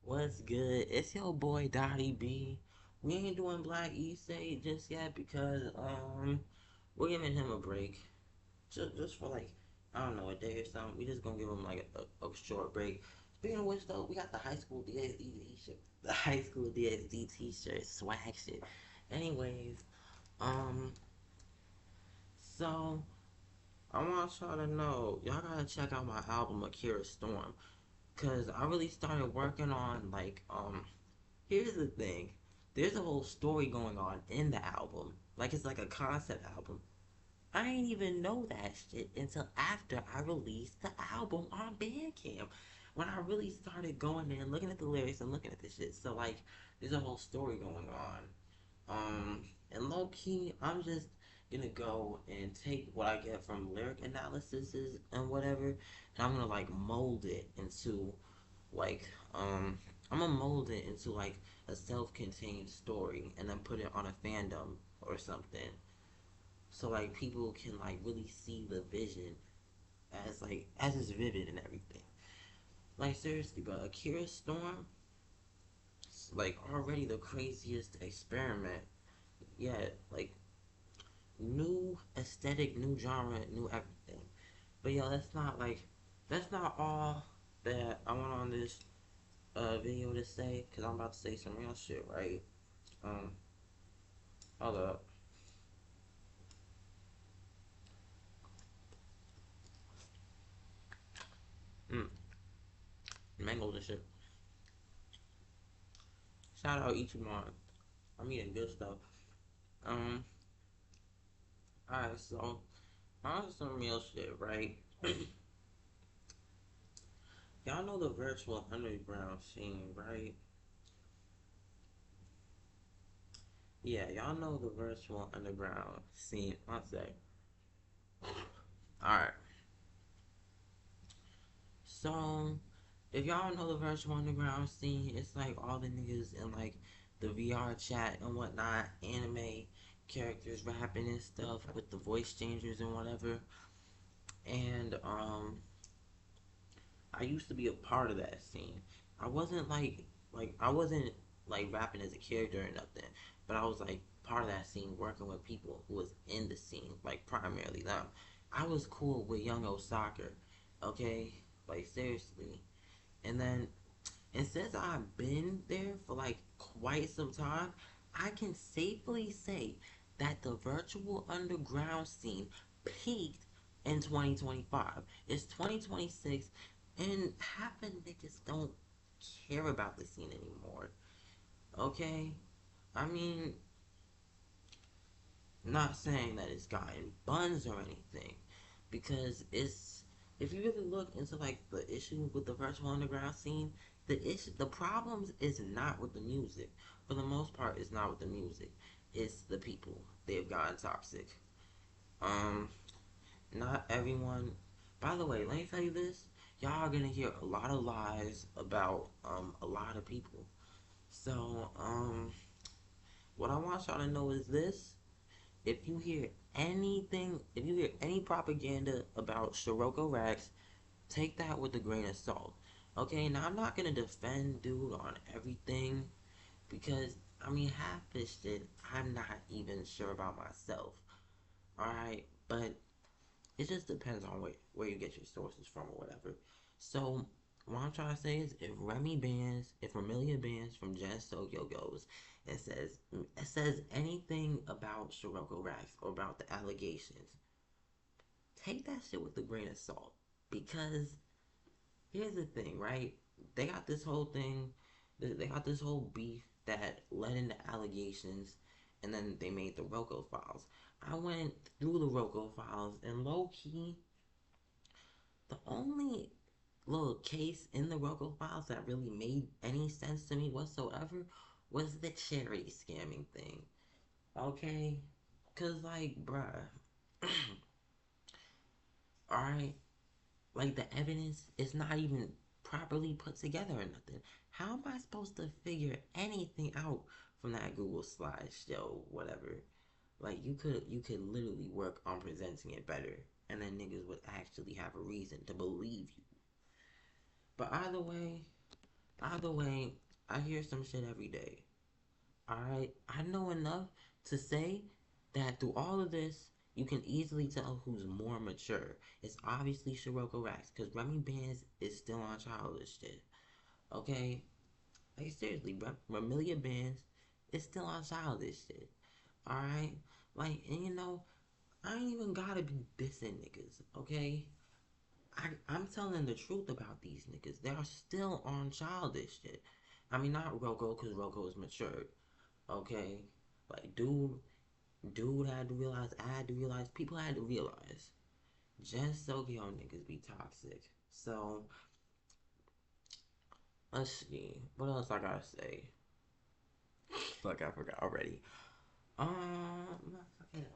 What's good? It's your boy Dotty B. We ain't doing Black East just yet because we're giving him a break. Just for like I don't know, a day or something. We just gonna give him like a short break. Speaking of which though, we got the high school DSD t-shirt. The high school DSD t-shirt swag shit. Anyways, um so I want y'all to know y'all gotta check out my album Akira Storm. Cause I really started working on here's the thing. There's a whole story going on in the album. Like it's like a concept album. I ain't even know that shit until after I released the album on Bandcamp. When I really started going in, looking at the lyrics and looking at this shit. So like there's a whole story going on. And low key, I'm just gonna go and take what I get from lyric analysis and whatever, and I'm gonna like mold it into like I'm gonna mold it into like a self-contained story and then put it on a fandom or something. So like people can like really see the vision as it's vivid and everything. Like seriously, but Akira Storm, like already the craziest experiment yet. Like new aesthetic, new genre, new everything. But yo, that's not all that I want on this video to say, because I'm about to say some real shit, right? Um, hold up. Mm, mangoes and shit. Shout out Ichiban. I'm eating good stuff. Um, alright, so on some real shit, right? Y'all know the virtual underground scene, right? Yeah, y'all know the virtual underground scene. One sec. Alright, so if y'all know the virtual underground scene, it's like all the niggas in like the VR chat and whatnot, anime characters rapping and stuff with the voice changers and whatever. And I used to be a part of that scene. I wasn't I wasn't like rapping as a character or nothing, but I was like part of that scene working with people who was in the scene, like primarily them. I was cool with Young Osaka, okay? Like seriously. And then and since I've been there for like quite some time, I can safely say that the virtual underground scene peaked in 2025. It's 2026, and half of niggas don't care about the scene anymore. Okay? I mean, not saying that it's gotten buns or anything, because it's if you really look into like the issue with the virtual underground scene, the problems is not with the music. For the most part, it's not with the music. It's the people. They've gotten toxic. Um, Not everyone. By the way, let me tell you this. Y'all are gonna hear a lot of lies about a lot of people. So what I want y'all to know is this: if you hear any propaganda about Shiroko Rex, take that with a grain of salt. Okay, now I'm not gonna defend dude on everything because I mean half this shit I'm not even sure about myself. Alright, but it just depends on where you get your sources from or whatever. So what I'm trying to say is if Remilia Bandxz from Jazz Tokyo goes and says anything about Shiroko Rax or about the allegations, take that shit with a grain of salt. Because here's the thing, right? They got this whole thing, they got this whole beef that led into allegations, and then they made the Rocco files. I went through the Rocco files, and low key, the only little case in the Rocco files that really made any sense to me whatsoever was the charity scamming thing. Okay? Cause like, bruh, alright, like the evidence is not even properly put together or nothing. How am I supposed to figure anything out from that Google slideshow, whatever? Like you could literally work on presenting it better, and then niggas would actually have a reason to believe you. But either way, Either way, I hear some shit every day. Alright? I know enough to say that through all of this, you can easily tell who's more mature. It's obviously Shiroko Rax, because Remy Bandxz is still on childish shit. Okay? Like, seriously, Remilia Bandxz is still on childish shit. Alright? Like, and you know, I ain't even gotta be dissing niggas, okay? I'm telling the truth about these niggas. They're still on childish shit. I mean, not Roko, because Roko is matured, okay? Like, dude had to realize, I had to realize, people had to realize. Just Sokyo niggas be toxic. So, let's see. What else I gotta say? Fuck, I forgot already. Fucking,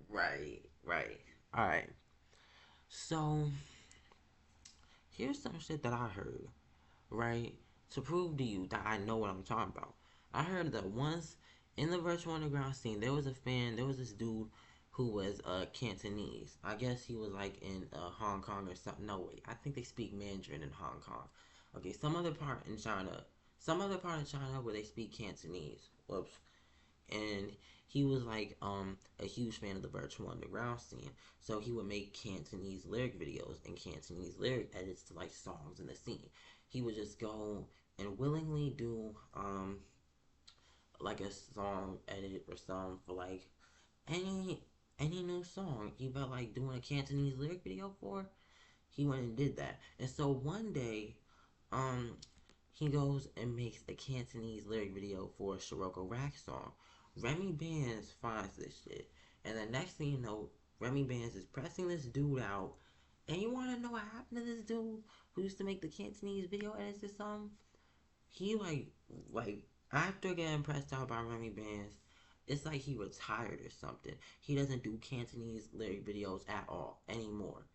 right. Alright. So, here's some shit that I heard, right? To prove to you that I know what I'm talking about. I heard that once in the virtual underground scene, there was a fan, there was this dude who was Cantonese. I guess he was like in Hong Kong or something. No, wait, I think they speak Mandarin in Hong Kong. Okay, some other part of China where they speak Cantonese. Whoops. And he was like a huge fan of the virtual underground scene, so he would make Cantonese lyric videos and Cantonese lyric edits to like songs in the scene. He would just go and willingly do like a song edit or something for like any any new song he felt like doing a Cantonese lyric video for. He went and did that. And so one day, um, he goes and makes a Cantonese lyric video for a Shiroko Rack song. Remy Bandxz finds this shit. And the next thing you know, Remy Bandxz is pressing this dude out. And you wanna know what happened to this dude who used to make the Cantonese video edits or something? He like after getting pressed out by Remy Bandxz, it's like he retired or something. He doesn't do Cantonese lyric videos at all anymore.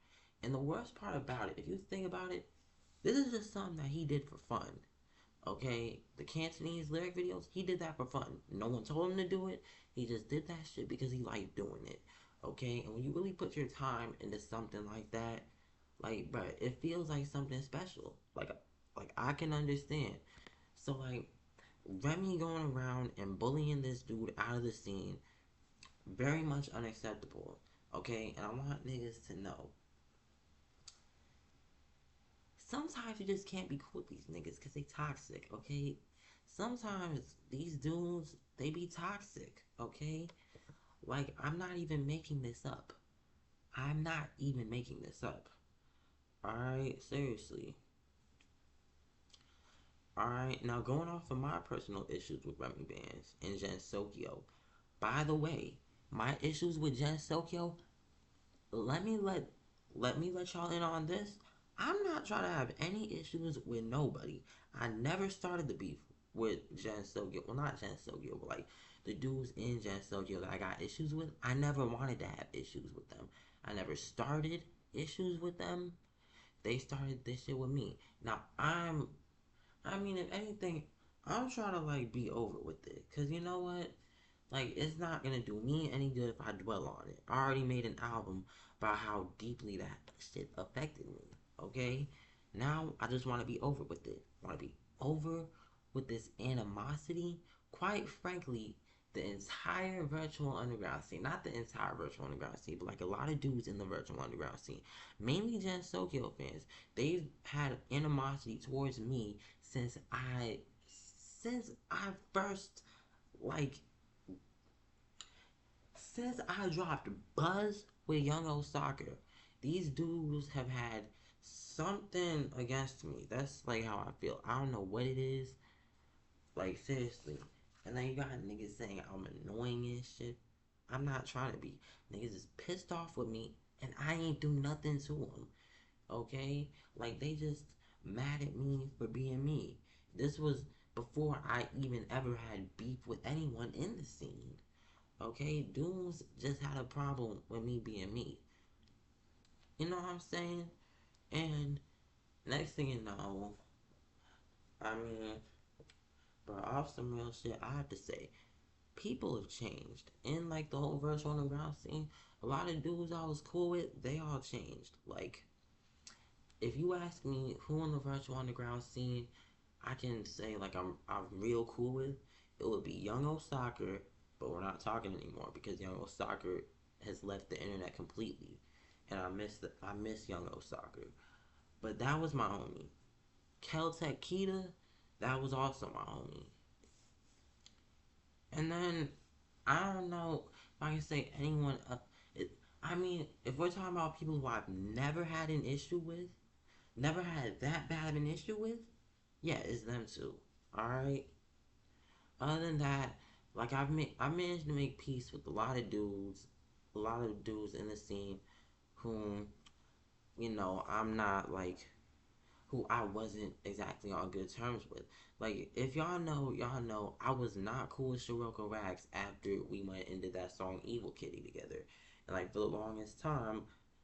And the worst part about it, if you think about it, this is just something that he did for fun. Okay? The Cantonese lyric videos, he did that for fun. No one told him to do it. He just did that shit because he liked doing it. Okay? And when you really put your time into something like that, like, bruh, it feels like something special. Like I can understand. So, like, Remy going around and bullying this dude out of the scene, very much unacceptable. Okay? And I want niggas to know sometimes you just can't be cool with these niggas because they toxic, okay? Sometimes these dudes, they be toxic, okay? Like, I'm not even making this up. I'm not even making this up. Alright, seriously. Alright, now going off of my personal issues with Remy Bandxz and Jen Sokyo. By the way, my issues with Jen Sokyo, let me let y'all in on this. I'm not trying to have any issues with nobody. I never started the beef with Jen Sogyo. Well, not Jen Sogyo, but like the dudes in Jen Sogyo that I got issues with. I never wanted to have issues with them. I never started issues with them. They started this shit with me. Now I mean, if anything, I'm trying to like be over with it. Cause you know what? Like, it's not gonna do me any good if I dwell on it. I already made an album about how deeply that shit affected me. Okay? Now I just wanna be over with it. I wanna be over with this animosity. Quite frankly, the entire virtual underground scene, not the entire virtual underground scene, but like a lot of dudes in the virtual underground scene, mainly Gen Sokyo fans, they've had animosity towards me since I first like since I dropped Buzz with Young Osaka. These dudes have had something against me. That's like how I feel. I don't know what it is. Like, seriously. And then you got niggas saying I'm annoying and shit. I'm not trying to be. Niggas is pissed off with me and I ain't do nothing to them. Okay? Like, they just mad at me for being me. This was before I even ever had beef with anyone in the scene. Okay? Dudes just had a problem with me being me. You know what I'm saying? And next thing you know, I mean, bro, off some real shit, I have to say, people have changed. In like the whole virtual underground scene, a lot of dudes I was cool with, they all changed. Like, if you ask me who in the virtual underground scene I can say like I'm real cool with, it would be Young Osaka, but we're not talking anymore because Young Osaka has left the internet completely, and I miss Young Osaka. But that was my homie. Keltec Kita, that was also my homie. And then I don't know if I can say anyone. I mean, if we're talking about people who I've never had an issue with, never had that bad of an issue with, yeah, it's them too. All right. Other than that, like I managed to make peace with a lot of dudes in the scene whom I'm not like who I wasn't exactly on good terms with. Like, if y'all know, I was not cool with Shiroko Rags after we went and did that song Evil Kitty together. And, like, for the longest time,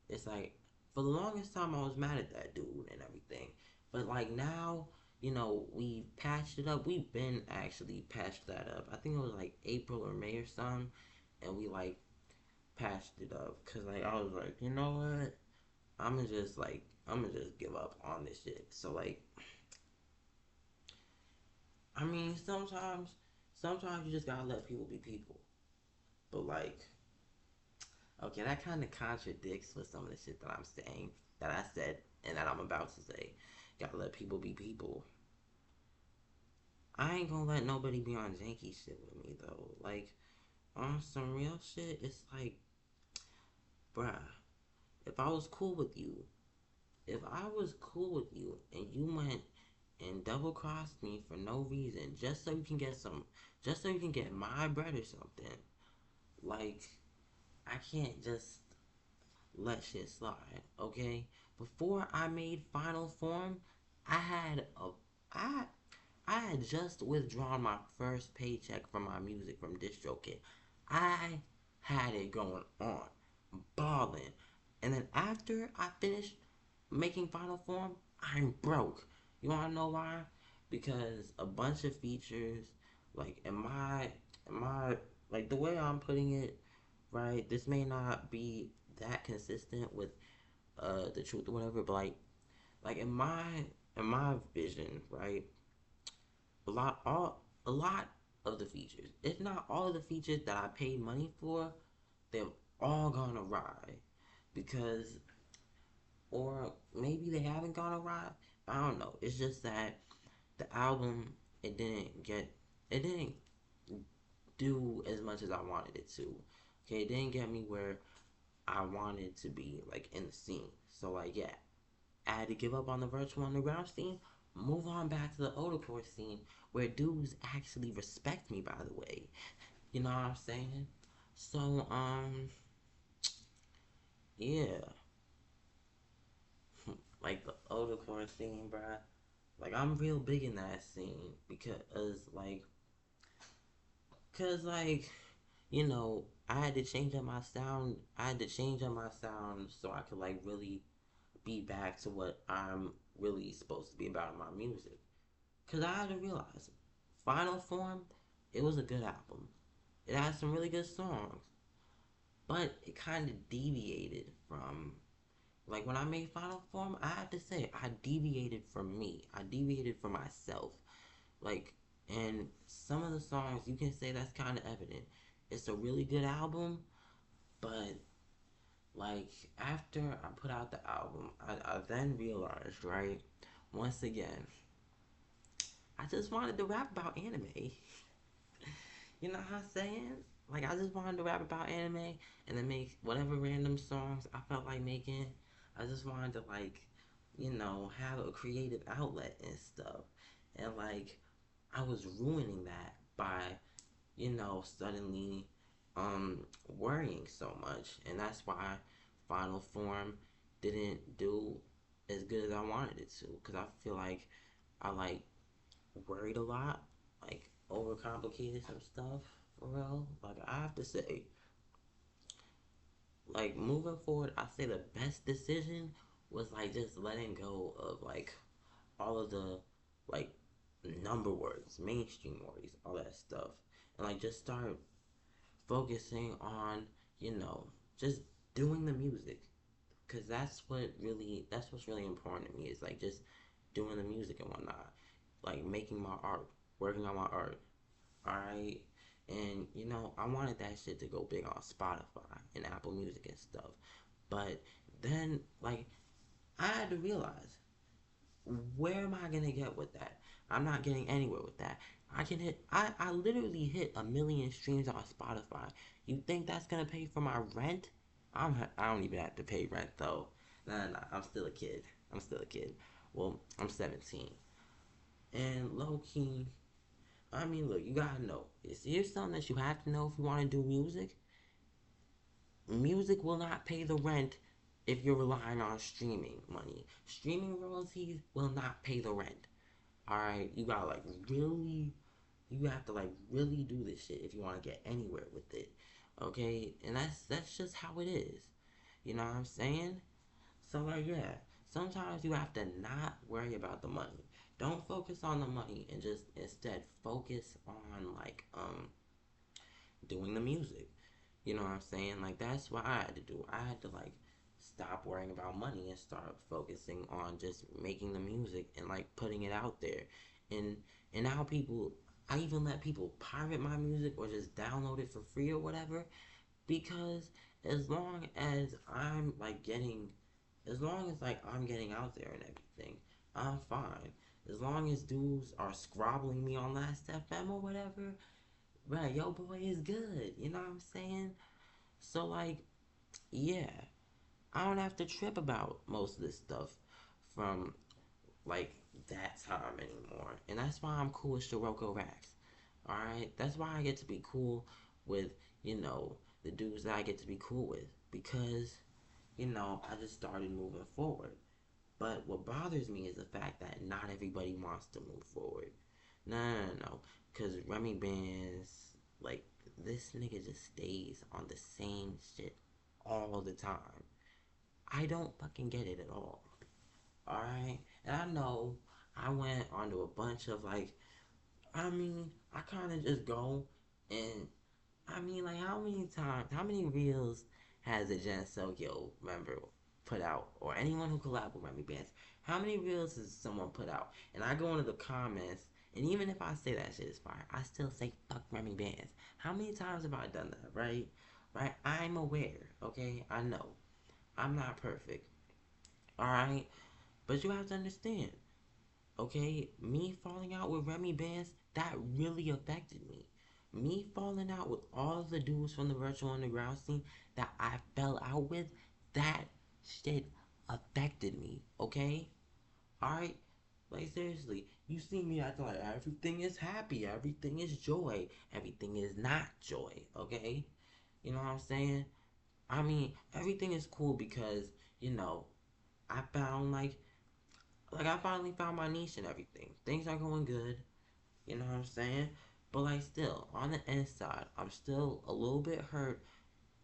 it's like, for the longest time, I was mad at that dude and everything. But, like, now, we patched it up. We've been actually patched that up. I think it was, like, April or May or something. And we, like, patched it up. Because, like, I was like, you know what? I'm gonna just give up on this shit. So like, I mean, sometimes you just gotta let people be people. But like, okay, that kind of contradicts with some of the shit that I'm saying, that I said, and that I'm about to say. Gotta let people be people. I ain't gonna let nobody be on janky shit with me though. Like, on some real shit, it's like, bruh, if I was cool with you, if I was cool with you and you went and double crossed me for no reason, just so you can get my bread or something, like, I can't just let shit slide, okay? Before I made Final Form, I had a, I, I had just withdrawn my first paycheck from my music from DistroKid. I had it going on, balling. And then after I finished making Final Form, I'm broke. You wanna know why? Because a bunch of features, like in my like the way I'm putting it, right? This may not be that consistent with the truth or whatever, but like in my vision, right? A lot of the features, if not all of the features that I paid money for, they've all gone awry because, or maybe they haven't gone awry. I don't know. It's just that the album, it didn't do as much as I wanted it to. Okay, it didn't get me where I wanted to be, like, in the scene. So like, yeah, I had to give up on the virtual underground scene, move on back to the older core scene where dudes actually respect me, by the way. You know what I'm saying? So, yeah, like the older core scene, bruh. Like, I'm real big in that scene cause like, I had to change up my sound. I had to change up my sound so I could like really be back to what I'm really supposed to be about in my music. Cause I had to realize, Final Form, it was a good album. It had some really good songs, but it kind of deviated from, like, when I made Final Form. I had to say I deviated from me. I deviated from myself. Like, and some of the songs you can say that's kind of evident. It's a really good album, but like after I put out the album, I then realized, right, once again, I just wanted to rap about anime. You know what I'm saying? Like, I just wanted to rap about anime and then make whatever random songs I felt like making. I just wanted to, like, have a creative outlet and stuff. And, like, I was ruining that by, suddenly worrying so much. And that's why Final Form didn't do as good as I wanted it to. Because I feel like I, like, worried a lot, like overcomplicated some stuff for real. Like, I have to say, like, moving forward, I say the best decision was like just letting go of like all of the like number words, mainstream words, all that stuff, and like just start focusing on, just doing the music. Cause that's what's really important to me is like just doing the music and whatnot, like making my art, working on my art. All right, and I wanted that shit to go big on Spotify and Apple Music and stuff, but then like I had to realize, where am I gonna get with that? I'm not getting anywhere with that. I literally hit 1 million streams on Spotify. You think that's gonna pay for my rent? I don't even have to pay rent though. Nah, I'm still a kid. I'm still a kid. Well, I'm 17. And low key, I mean, look, you gotta know. Here's something that you have to know if you want to do music. Music will not pay the rent if you're relying on streaming money. Streaming royalties will not pay the rent. Alright, you gotta like really, you have to like really do this shit if you want to get anywhere with it. Okay, and that's just how it is. You know what I'm saying? So like yeah, sometimes you have to not worry about the money. Don't focus on the money and just instead focus on like doing the music. You know what I'm saying? Like that's what I had to do. I had to like stop worrying about money and start focusing on just making the music and like putting it out there. And now people, I even let people pirate my music or just download it for free or whatever, because as long as I'm like getting as long as like I'm getting out there and everything, I'm fine. As long as dudes are scrobbling me on Last FM or whatever, right, yo boy is good. You know what I'm saying? So like, yeah, I don't have to trip about most of this stuff from like that time anymore. And that's why I'm cool with Shiroko Racks. Alright? That's why I get to be cool with, the dudes that I get to be cool with. Because, I just started moving forward. But what bothers me is the fact that not everybody wants to move forward. No. Because Remy Bandxz, like, this nigga just stays on the same shit all the time. I don't fucking get it at all. Alright? And I know I went onto a bunch of, like, I kind of just go and, like, how many reels has a Gen Sokyo member put out? Or anyone who collab with Remy Bandxz? How many reels has someone put out? And I go into the comments, and even if I say that shit is fire, I still say fuck Remy Bandxz. How many times have I done that, right? Right? I'm aware, okay? I know. I'm not perfect. Alright? But you have to understand, okay? Me falling out with Remy Bandxz, that really affected me. Me falling out with all of the dudes from the virtual underground scene that I fell out with, that shit affected me, okay? Alright? Like, seriously, you see me acting like everything is happy, everything is joy, everything is not joy, okay? You know what I'm saying? Everything is cool because, you know, I found I finally found my niche and everything. Things are going good. You know what I'm saying? But like still, on the inside, I'm still a little bit hurt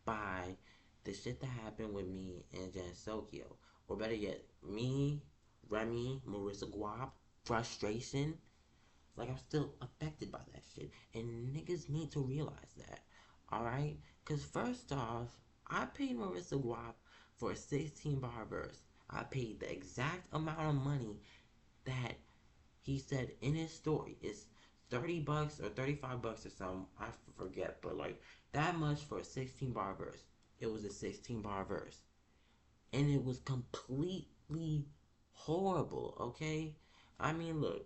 by the shit that happened with me and Jan Sokyo. Or better yet, me, Remy, marisaguap, frustration. Like I'm still affected by that shit. And niggas need to realize that. Alright? Cause first off, I paid marisaguap for a 16 bar verse. I paid the exact amount of money that he said in his story. It's $30 or $35 or something. I forget, but like that much for a 16 bar verse. It was a 16 bar verse. And it was completely horrible, okay? Look,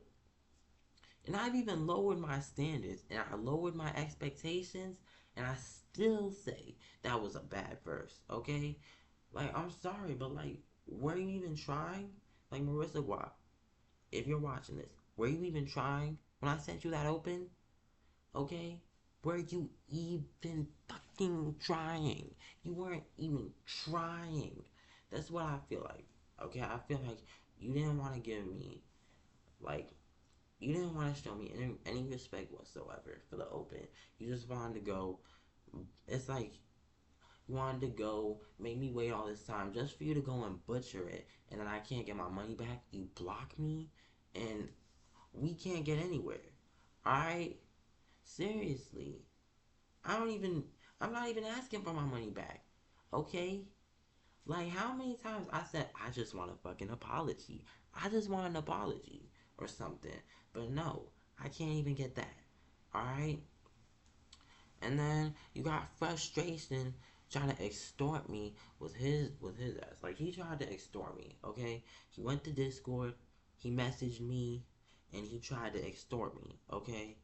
and I've even lowered my standards and I lowered my expectations, and I still say that was a bad verse, okay? Like, I'm sorry, but like, were you even trying? Like, Marissa Guap, if you're watching this, were you even trying when I sent you that open? Okay? Were you even fucking trying? You weren't even trying. That's what I feel like. Okay? I feel like you didn't want to give me, like, you didn't want to show me any respect whatsoever for the open. You just wanted to go. It's like you wanted to go, make me wait all this time just for you to go and butcher it, and then I can't get my money back. You block me, and we can't get anywhere. Alright? Seriously. I don't even, I'm not even asking for my money back. Okay? Like, how many times I said, I just want a fucking apology. I just want an apology or something. But no, I can't even get that. Alright? And then you got frustration trying to extort me with his ass. Like, he tried to extort me, okay? He went to Discord, he messaged me, and he tried to extort me, okay?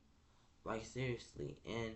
Like, seriously. And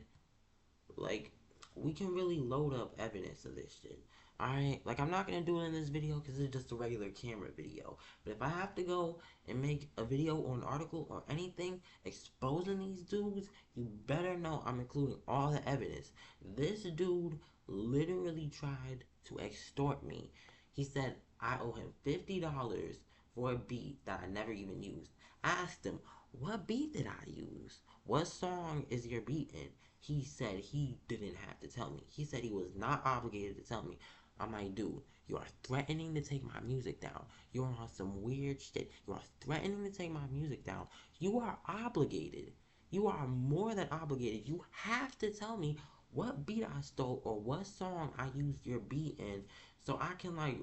like, we can really load up evidence of this shit. Alright? Like, I'm not gonna do it in this video because it's just a regular camera video. But if I have to go and make a video or an article or anything exposing these dudes, you better know I'm including all the evidence. This dude literally tried to extort me. He said I owe him $50 for a beat that I never even used. I asked him, what beat did I use? What song is your beat in? He said he didn't have to tell me. He said he was not obligated to tell me. I'm like, dude, you are threatening to take my music down. You're on some weird shit. You are threatening to take my music down. You are obligated. You are more than obligated. You have to tell me what beat I stole or what song I used your beat in so I can, like,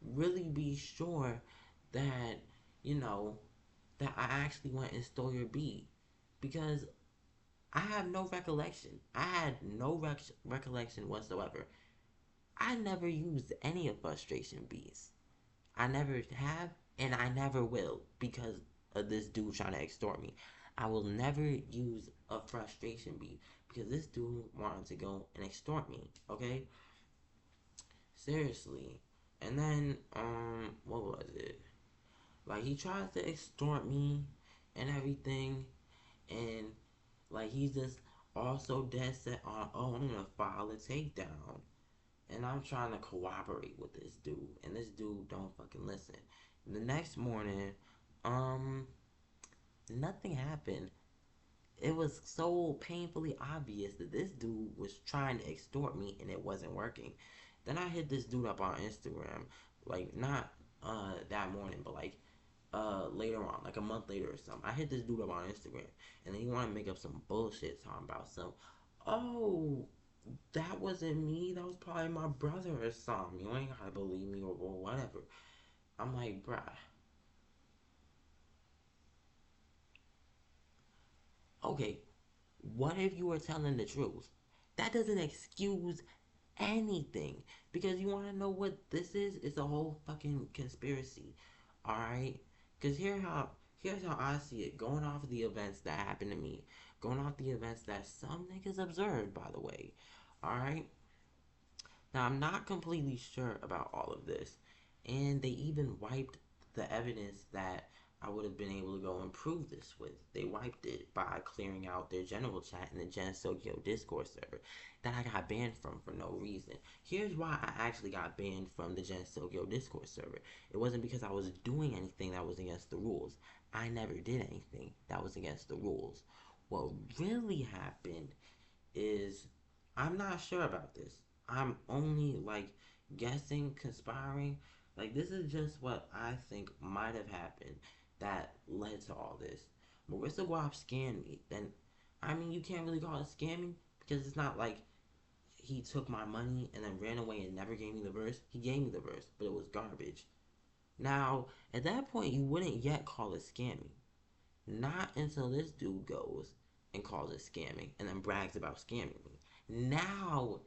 really be sure that, you know, that I actually went and stole your beat. Because I have no recollection. I had no recollection whatsoever. I never used any of frustration beats. I never have, and I never will because of this dude trying to extort me. I will never use a frustration beat because this dude wanted to go and extort me. Okay, seriously. And then what was it? Like, he tries to extort me and everything, and like, he's just also dead set on, oh, I'm gonna file a takedown. And I'm trying to cooperate with this dude. And this dude don't fucking listen. The next morning, nothing happened. It was so painfully obvious that this dude was trying to extort me and it wasn't working. Then I hit this dude up on Instagram. Like, not that morning, but like later on, like a month later or something. I hit this dude up on Instagram, and then he wanted to make up some bullshit talking about some, oh, that wasn't me. That was probably my brother or something. You ain't gotta believe me or whatever. I'm like, bruh. Okay, what if you were telling the truth? That doesn't excuse anything. Because you wanna know what this is? It's a whole fucking conspiracy. Alright? Because here's how I see it. Going off of the events that happened to me. Going off the events that some niggas observed, by the way. Alright? Now, I'm not completely sure about all of this, and they even wiped the evidence that I would have been able to go and prove this with. They wiped it by clearing out their general chat in the Gen Discord server that I got banned from for no reason. Here's why I actually got banned from the Gen Discord server. It wasn't because I was doing anything that was against the rules. I never did anything that was against the rules. What really happened is, I'm not sure about this. I'm only like guessing, conspiring. Like, this is just what I think might have happened that led to all this. Marisaguap scammed me. Then, I mean, you can't really call it scamming because it's not like he took my money and then ran away and never gave me the verse. He gave me the verse, but it was garbage. Now, at that point, you wouldn't yet call it scamming. Not until this dude goes and calls it scamming and then brags about scamming me. Now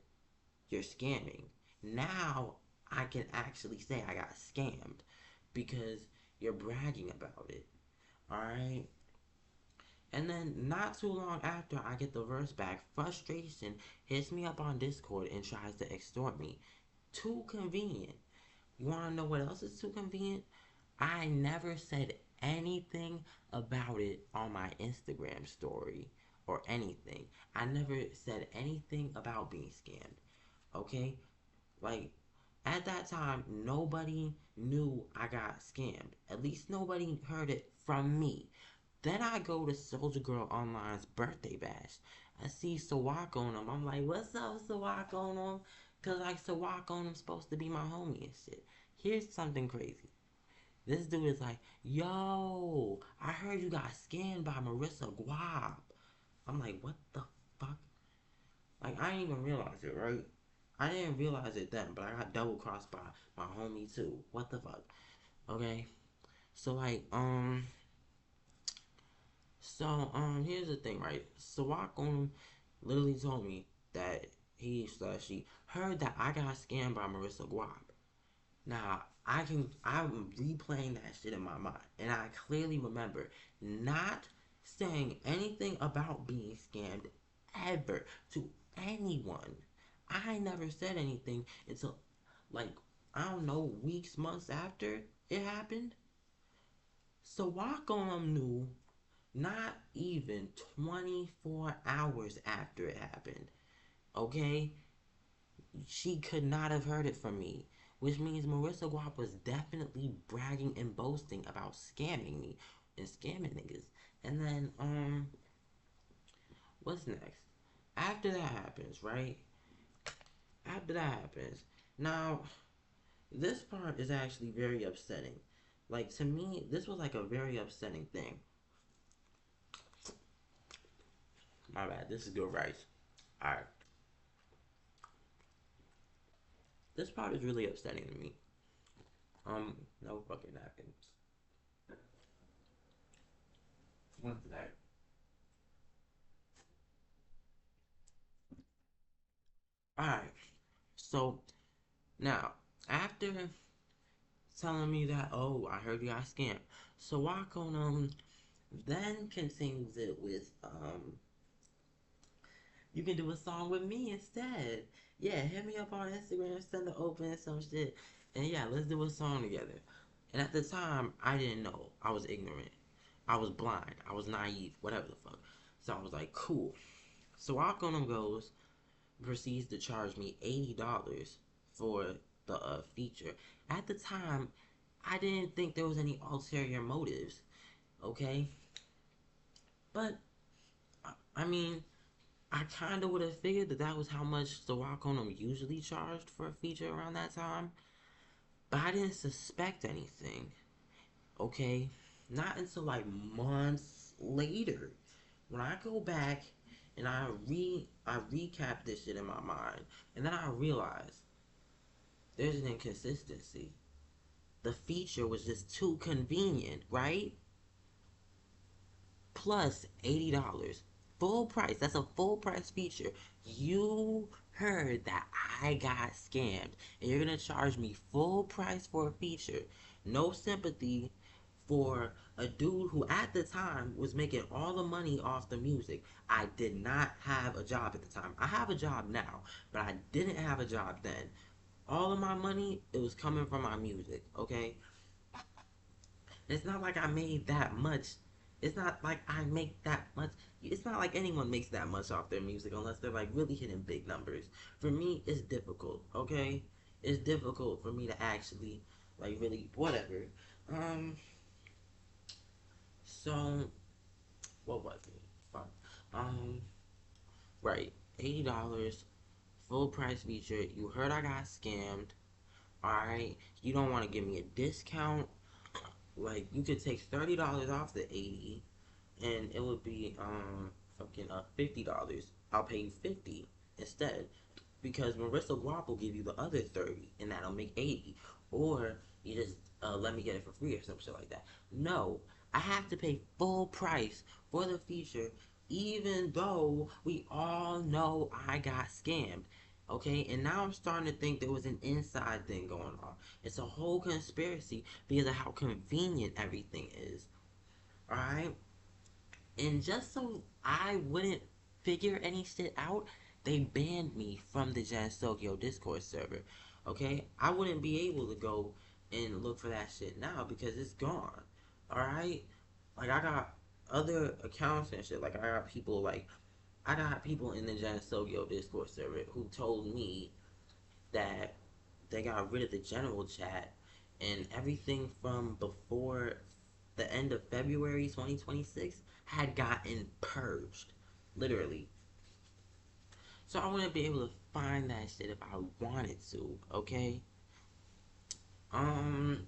you're scamming. Now I can actually say I got scammed because you're bragging about it. Alright? And then not too long after I get the verse back, frustration hits me up on Discord and tries to extort me. Too convenient. You wanna know what else is too convenient? I never said anything about it on my Instagram story or anything. I never said anything about being scammed. Okay? Like, at that time, nobody knew I got scammed. At least nobody heard it from me. Then I go to Soldier Girl Online's birthday bash. I see Suwakonem. I'm like, what's up, Suwakonem? Because, like, Suwakonem's supposed to be my homie and shit. Here's something crazy. This dude is like, yo, I heard you got scammed by marisaguap. I'm like, what the fuck? Like, I didn't even realize it, right? I didn't realize it then, but I got double crossed by my homie too. What the fuck? Okay. So like, here's the thing, right? Suwakonem literally told me that he/she heard that I got scammed by marisaguap. Now I'm replaying that shit in my mind, and I clearly remember not saying anything about being scammed ever to anyone. I never said anything until like I don't know, weeks, months after it happened. So Wacom knew not even 24 hours after it happened. Okay? She could not have heard it from me. Which means Marissa Guap was definitely bragging and boasting about scamming me and scamming niggas. And then, what's next? After that happens, right? After that happens. Now, this part is actually very upsetting. Like, to me, this was like a very upsetting thing. My bad, this is good rice. Alright. This part is really upsetting to me. No fucking napkins. What's that? Alright, so now, after telling me that, oh, I heard you got scammed, so Wakonum then continues it with, you can do a song with me instead. Yeah, hit me up on Instagram, send the open some shit, and yeah, let's do a song together. And at the time, I didn't know. I was ignorant. I was blind. I was naive. Whatever the fuck. So I was like, cool. So Wakonum goes, proceeds to charge me $80 for the feature. At the time, I didn't think there was any ulterior motives, okay? But, I mean, I kind of would have figured that that was how much Suwakonem usually charged for a feature around that time. But I didn't suspect anything, okay? Not until like months later. When I go back and I recap this shit in my mind, and then I realize there's an inconsistency. The feature was just too convenient, right? Plus $80. Full price. That's a full price feature. You heard that I got scammed, and you're gonna charge me full price for a feature. No sympathy for a dude who at the time was making all the money off the music. I did not have a job at the time. I have a job now, but I didn't have a job then. All of my money, it was coming from my music, okay? It's not like I made that much. It's not like I make that much. It's not like anyone makes that much off their music unless they're like really hitting big numbers. For me, it's difficult, okay? It's difficult for me to actually like really whatever. Um so what was it? Fuck. Um right. $80 full price feature. You heard I got scammed. Alright. You don't want to give me a discount. Like you could take $30 off the 80 and it would be fucking $50. I'll pay you 50 instead because Marissa Guap will give you the other 30 and that'll make 80. Or you just let me get it for free or some shit like that. No, I have to pay full price for the feature even though we all know I got scammed. Okay, and now I'm starting to think there was an inside thing going on. It's a whole conspiracy because of how convenient everything is. Alright? And just so I wouldn't figure any shit out, they banned me from the Jazz Tokyo Discord server. Okay? I wouldn't be able to go and look for that shit now because it's gone. Alright? Like, I got other accounts and shit. Like, I got people in the Jazz Tokyo Discord server who told me that they got rid of the general chat and everything from before the end of February 2026 had gotten purged. Literally. So I wouldn't be able to find that shit if I wanted to, okay?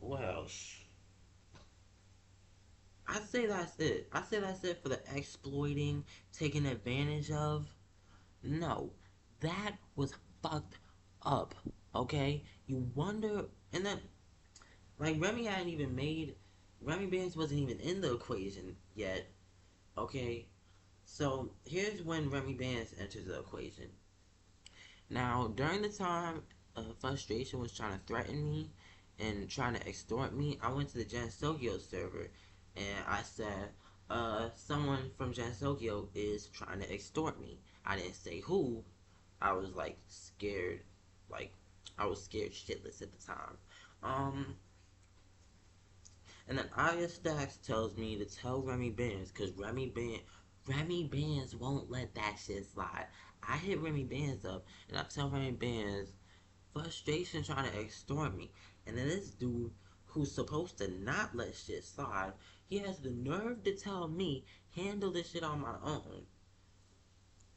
What else? I say that's it. I say that's it for the exploiting, taking advantage of. No. That was fucked up, okay? You wonder, and then, like, Remy Bandxz wasn't even in the equation yet, okay? So, here's when Remy Bandxz enters the equation. Now, during the time Frustration was trying to threaten me and trying to extort me, I went to the Gensokyo server and I said, someone from Gensokyo is trying to extort me. I didn't say who. I was like scared, like I was scared shitless at the time. Um, and then Aya Stacks tells me to tell Remy Bandxz because Remy Bandxz won't let that shit slide. I hit Remy Bandxz up and I tell Remy Bandxz Frustration trying to extort me. And then this dude who's supposed to not let shit slide, he has the nerve to tell me handle this shit on my own.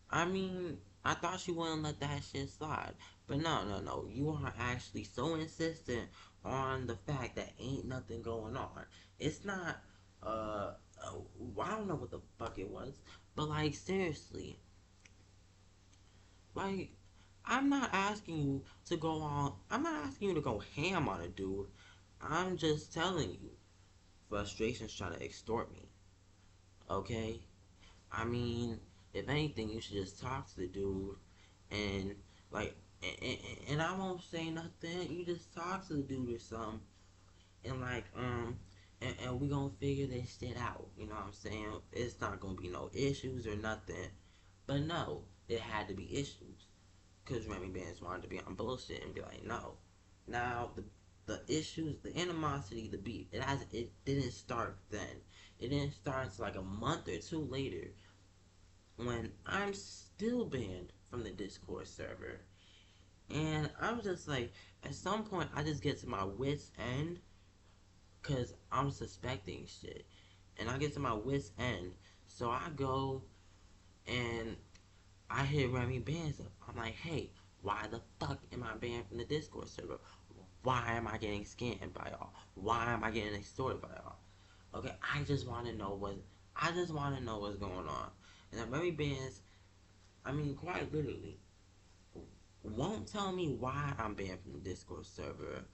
I mean, I thought she wouldn't let that shit slide. But no. You are actually so insistent on the fact that ain't nothing going on. It's not, I don't know what the fuck it was. But, like, seriously. Like, I'm not asking you to go ham on a dude. I'm just telling you, frustration's trying to extort me. Okay? I mean, if anything, you should just talk to the dude and like, and I won't say nothing. You just talk to the dude or something, and like, and we gonna figure this shit out. You know what I'm saying? It's not gonna be no issues or nothing. But no, it had to be issues because Remy Bandxz wanted to be on bullshit and be like, no. Now the issues, the animosity, the beef, it didn't start then. It didn't start until like a month or two later when I'm still banned from the Discord server. And I'm just like, at some point, I just get to my wits' end because I'm suspecting shit. And I get to my wits' end. So I go and I hit Remy Bandxz up. I'm like, hey, why the fuck am I banned from the Discord server? Why am I getting scammed by y'all? Why am I getting extorted by y'all? Okay, I just want to know what's going on. And then Remy Bandxz, I mean, quite literally, won't tell me why I'm banned from the Discord server.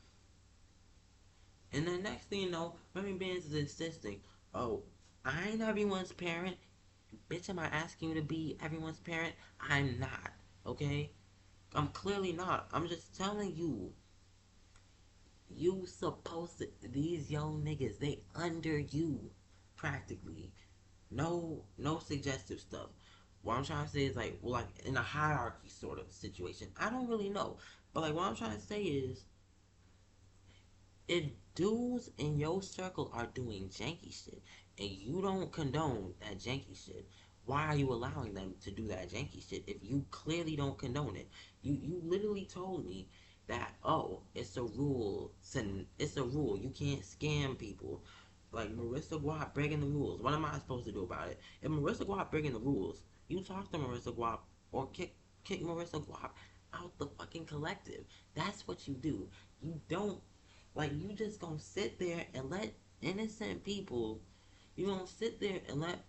And then next thing you know, Remy Bandxz is insisting, oh, I ain't everyone's parent. Bitch, am I asking you to be everyone's parent? I'm not, okay? I'm clearly not. I'm just telling you. You supposed to, these young niggas, they under you, practically. No suggestive stuff. What I'm trying to say is like, well, like in a hierarchy sort of situation. I don't really know, but like what I'm trying to say is, if dudes in your circle are doing janky shit and you don't condone that janky shit, why are you allowing them to do that janky shit if you clearly don't condone it? You literally told me that, oh, it's a rule, you can't scam people. Like Marissa Guap breaking the rules. What am I supposed to do about it? If Marissa Guap breaking the rules, you talk to Marissa Guap or kick Marissa Guap out the fucking collective. That's what you do. You don't, like, you just gonna sit there and let innocent people, you gonna sit there and let,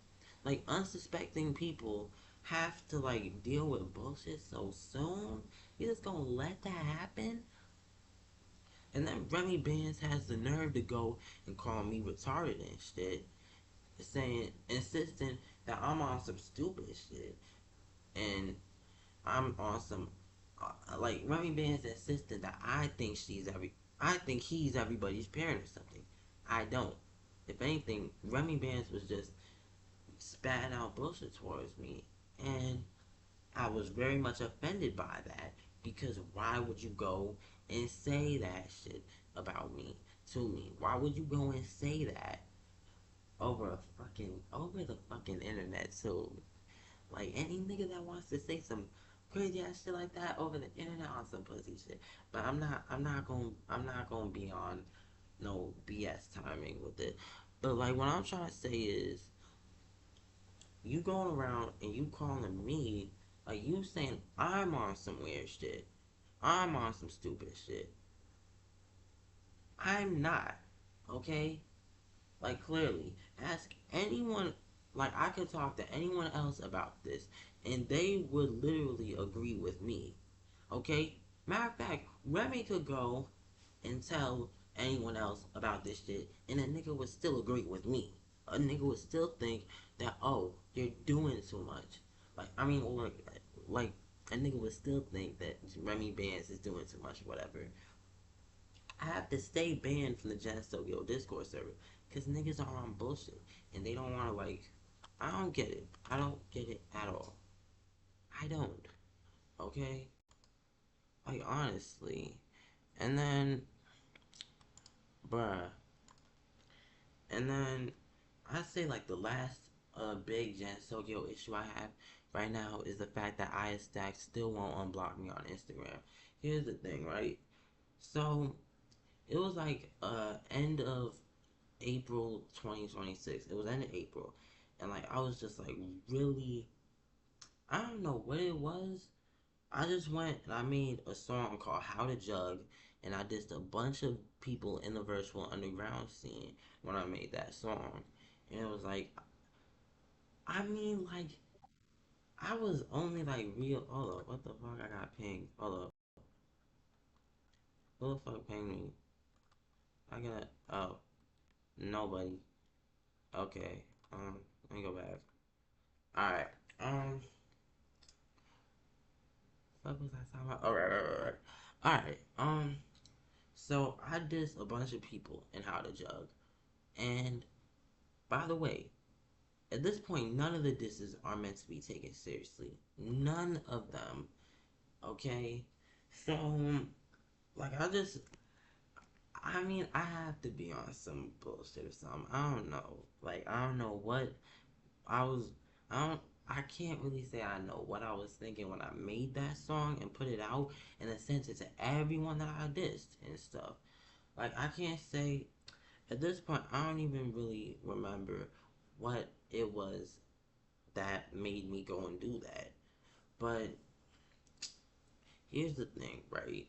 like, unsuspecting people have to, like, deal with bullshit so soon? You just gonna let that happen? And then Remy Bandxz has the nerve to go and call me retarded and shit, insisting that I'm on some stupid shit. And I'm on some, like, Remy Bandxz insisted that I think he's everybody's parent or something. I don't. If anything, Remy Bandxz was just spatting out bullshit towards me, and I was very much offended by that because why would you go and say that shit about me to me? Why would you go and say that over the fucking internet too? Like any nigga that wants to say some crazy ass shit like that over the internet on some pussy shit. But I'm not gonna be on no BS timing with it. But like what I'm trying to say is you going around and you calling me like you saying I'm on some weird shit. I'm on some stupid shit. I'm not. Okay? Like clearly. Ask anyone, like I could talk to anyone else about this and they would literally agree with me. Okay? Matter of fact, Remy could go and tell anyone else about this shit, and a nigga would still agree with me. A nigga would still think that, oh, you're doing too much. Like a nigga would still think that Remy Bandxz is doing too much, whatever. I have to stay banned from the Gen Tokyo Discord server because niggas are on bullshit and they don't want to like. I don't get it. I don't get it at all. I don't. Okay, like honestly. And then, bruh. And then I say like the last big Gen Tokyo issue I have right now is the fact that ISTAC still won't unblock me on Instagram. Here's the thing, right? So it was like end of April 2026. It was end of April. And like I was just like really I don't know what it was. I just went and I made a song called How to Jug and I dissed a bunch of people in the virtual underground scene when I made that song. And it was like like I was only like real hold up, what the fuck I got pinged? Hold up. Who the fuck pinged me? I got oh nobody. Okay. Let me go back. Alright. Um What was I talking about? Alright. So I dissed a bunch of people in How to Jug. And by the way, at this point, none of the disses are meant to be taken seriously. None of them. Okay? So, like, I have to be on some bullshit or something. I don't know. Like, I don't know what I was, I don't, I can't really say I know what I was thinking when I made that song and put it out and sent it to everyone that I dissed and stuff. Like, I can't say, at this point, I don't even really remember what it was that made me go and do that. But here's the thing, right?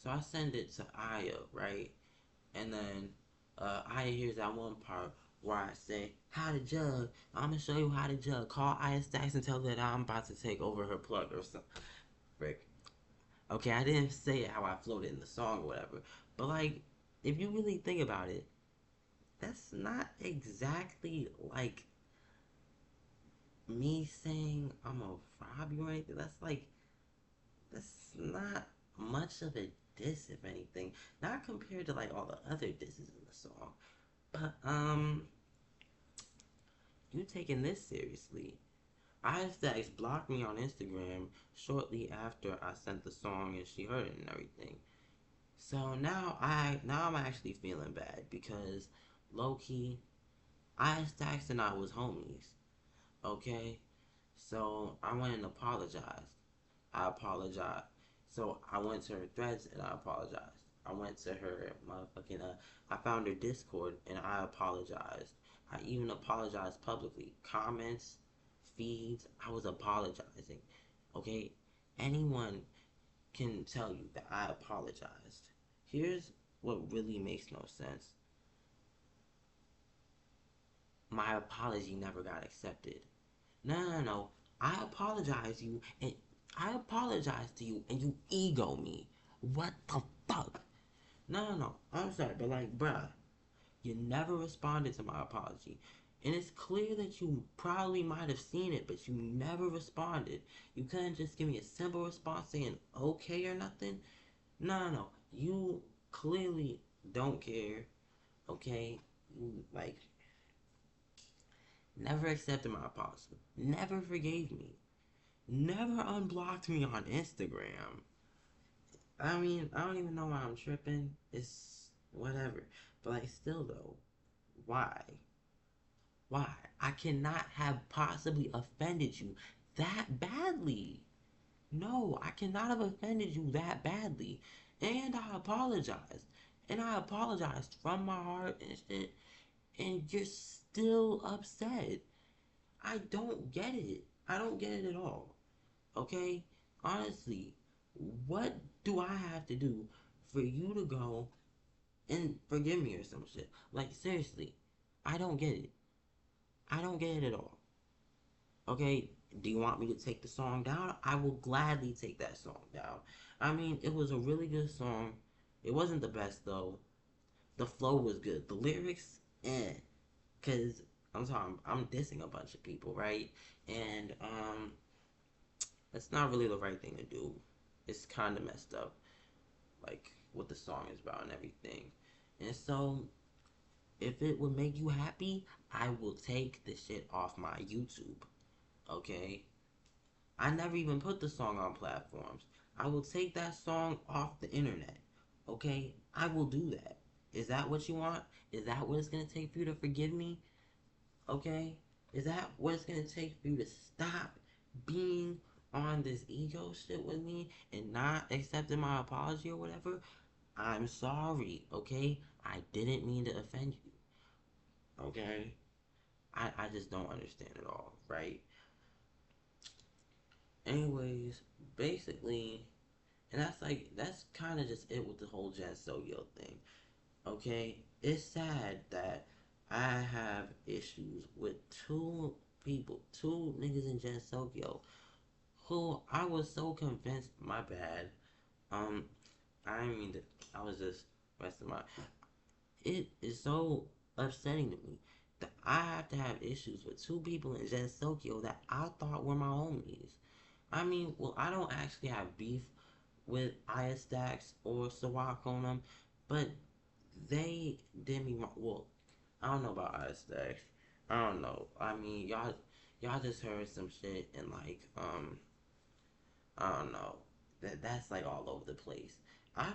So I send it to Aya, right? And then Aya hears that one part where I say, how to jug. I'm gonna show you how to jug. Call Aya Stacks and tell her that I'm about to take over her plug or something. Frick. Okay, I didn't say it how I floated in the song or whatever. But like, if you really think about it, that's not exactly like me saying I'm gonna rob you or anything. That's not much of a diss, if anything. Not compared to like all the other disses in the song. But you taking this seriously. Isaacs blocked me on Instagram shortly after I sent the song and she heard it and everything. So now I'm actually feeling bad because low key Isaacs and I was homies. Okay? So I went and apologized. I apologized. So I went to her threads and I apologized. I went to her motherfucking I found her Discord and I apologized. I even apologized publicly. Comments, feeds, I was apologizing. Okay? Anyone can tell you that I apologized. Here's what really makes no sense. My apology never got accepted. No. I apologize to you and I apologize to you and you ego me. What the fuck? No. I'm sorry, but like, bruh, you never responded to my apology. And it's clear that you probably might have seen it, but you never responded. You couldn't just give me a simple response saying okay or nothing. No. You clearly don't care. Okay? You, like, never accepted my apology. Never forgave me. Never unblocked me on Instagram. I don't even know why I'm tripping. It's whatever. But like, still though, why? Why? I cannot have possibly offended you that badly. No, I cannot have offended you that badly. And I apologized. And I apologized from my heart and shit. And you're still upset. I don't get it. I don't get it at all. Okay? Honestly, what do I have to do for you to go and forgive me or some shit? Like, seriously, I don't get it. I don't get it at all. Okay? Do you want me to take the song down? I will gladly take that song down. I mean, it was a really good song. It wasn't the best though. The flow was good. The lyrics, eh. Cause I'm dissing a bunch of people, right? And that's not really the right thing to do. It's kind of messed up, like what the song is about and everything. And so, if it would make you happy, I will take the shit off my YouTube. Okay? I never even put the song on platforms. I will take that song off the internet. Okay? I will do that. Is that what you want? Is that what it's gonna take for you to forgive me? Okay? Is that what it's gonna take for you to stop being on this ego shit with me and not accepting my apology or whatever? I'm sorry, okay? I didn't mean to offend you, okay? I just don't understand it all, right? Anyways, basically, and that's kind of just it with the whole Jen Sogyo thing, okay? It's sad that I have issues with two people, two niggas in Jen Sogyo, who I was so convinced, my bad. Um, I mean, I was just resting my. It is so upsetting to me that I have to have issues with two people in Jen Sokyo that I thought were my homies. I mean, well, I don't actually have beef with Stacks or Suwakonem, but they did me wrong. Well, I don't know about Stacks. I don't know. I mean, y'all just heard some shit and I don't know. That's like all over the place. I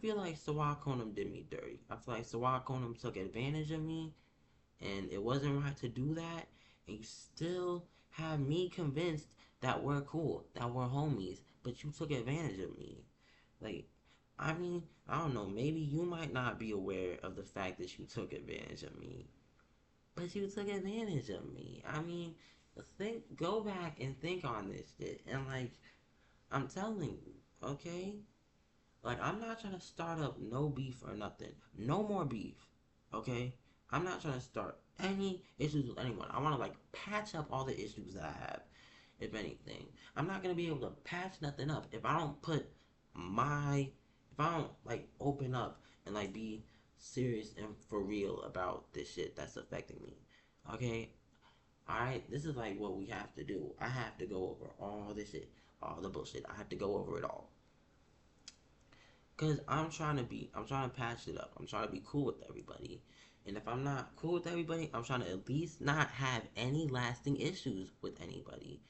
feel like Suwakonem did me dirty. I feel like Suwakonem took advantage of me and it wasn't right to do that. And you still have me convinced that we're cool, that we're homies, but you took advantage of me. Like, I mean, I don't know, maybe you might not be aware of the fact that you took advantage of me, but you took advantage of me. I mean, go back and think on this shit. And like, I'm telling you, okay? Like, I'm not trying to start up no beef or nothing. No more beef, okay? I'm not trying to start any issues with anyone. I want to, like, patch up all the issues that I have, if anything. I'm not going to be able to patch nothing up if I don't if I don't, like, open up and, like, be serious and for real about this shit that's affecting me, okay? Alright? This is, like, what we have to do. I have to go over all this shit, all the bullshit. I have to go over it all. Cause I'm trying to patch it up. I'm trying to be cool with everybody. And if I'm not cool with everybody, I'm trying to at least not have any lasting issues with anybody.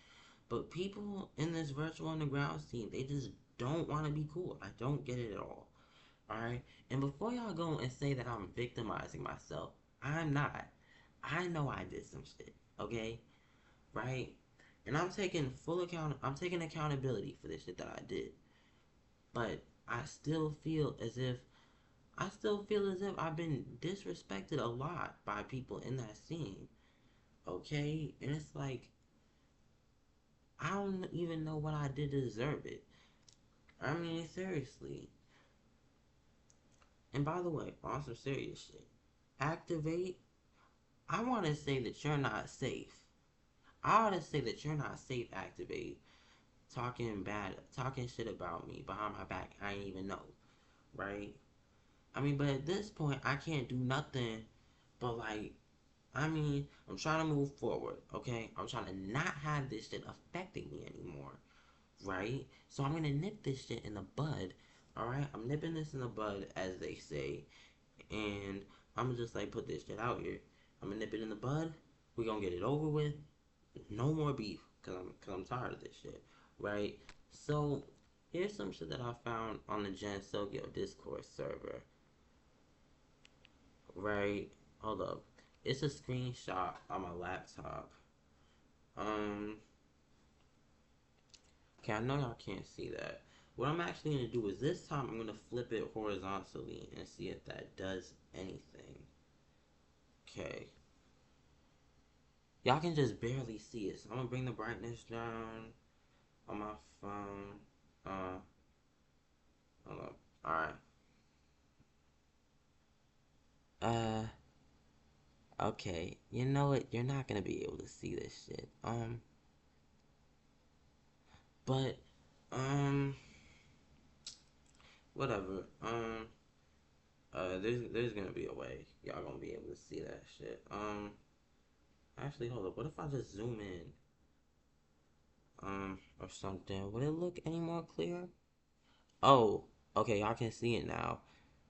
But people in this virtual underground scene, they just don't want to be cool. I don't get it at all. Alright? And before y'all go and say that I'm victimizing myself, I'm not. I know I did some shit. Okay? Right? And I'm taking accountability for this shit that I did. But I still feel as if I've been disrespected a lot by people in that scene. Okay? And it's like, I don't even know what I did to deserve it. I mean, seriously. And by the way, on some serious shit, Activate, I want to say that you're not safe. I want to say that you're not safe, Activate. Talking shit about me behind my back. I ain't even know. Right? I mean, but at this point, I can't do nothing but like, I mean, I'm trying to move forward, okay? I'm trying to not have this shit affecting me anymore, right? So I'm gonna nip this shit in the bud, alright? I'm nipping this in the bud, as they say, and I'm gonna just like put this shit out here. I'm gonna nip it in the bud. We're gonna get it over with. No more beef, cause I'm tired of this shit, right? So here's some shit that I found on the Jan Sogyo Discord server, right? Hold up. It's a screenshot on my laptop. Um, okay, I know y'all can't see that. What I'm actually gonna do is this time I'm gonna flip it horizontally and see if that does anything. Okay. Y'all can just barely see it, so I'm gonna bring the brightness down on my phone. Hold up. Alright. Uh, okay. You know what? You're not gonna be able to see this shit. But um, whatever. There's gonna be a way y'all gonna be able to see that shit. Actually, hold up. What if I just zoom in? Or something. Would it look any more clear? Oh, okay. Y'all can see it now.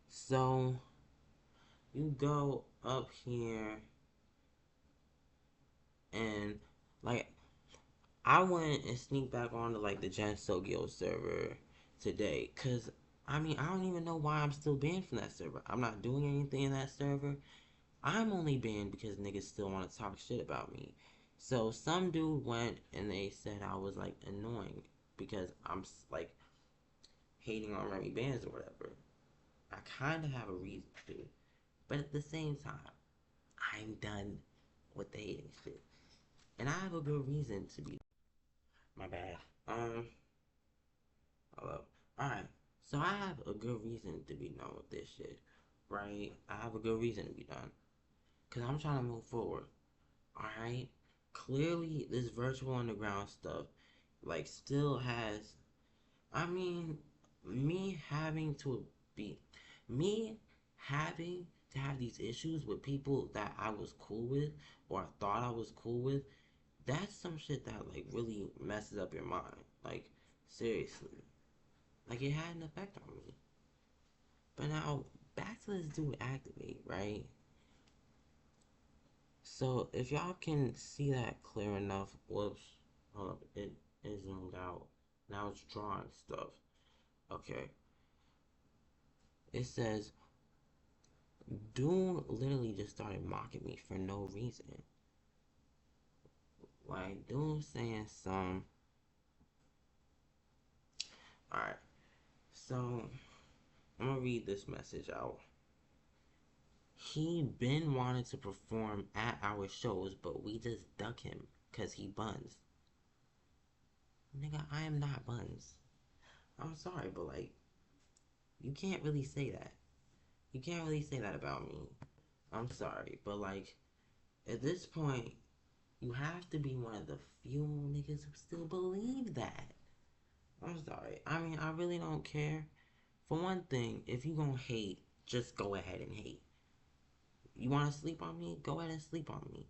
So you go up here and like I went and sneaked back onto like the Gen Sogyo server today, cause I mean I don't even know why I'm still banned from that server. I'm not doing anything in that server. I'm only banned because niggas still want to talk shit about me. So some dude went and they said I was like annoying because I'm like hating on Remy Bandxz or whatever. I kind of have a reason to, but at the same time, I'm done with the hating shit, and I have a good reason to be. My bad. Hello. All right. So I have a good reason to be done with this shit, right? I have a good reason to be done, cause I'm trying to move forward. All right. Clearly, this virtual underground stuff, like, still has. I mean, me having to be, me having to have these issues with people that I was cool with or I thought I was cool with, that's some shit that like really messes up your mind. Like, seriously. Like, it had an effect on me. But now, back to this dude Activate, right? So, if y'all can see that clear enough, whoops, hold up, it zoomed out. Now it's drawing stuff. Okay. It says, Dune literally just started mocking me for no reason. Like, Dune saying some. Alright, so I'm gonna read this message out. He been wanting to perform at our shows, but we just duck him because he buns. Nigga, I am not buns. I'm sorry, but like, you can't really say that. You can't really say that about me. I'm sorry, but like, at this point, you have to be one of the few niggas who still believe that. I'm sorry. I mean, I really don't care. For one thing, if you gonna hate, just go ahead and hate. You wanna sleep on me? Go ahead and sleep on me.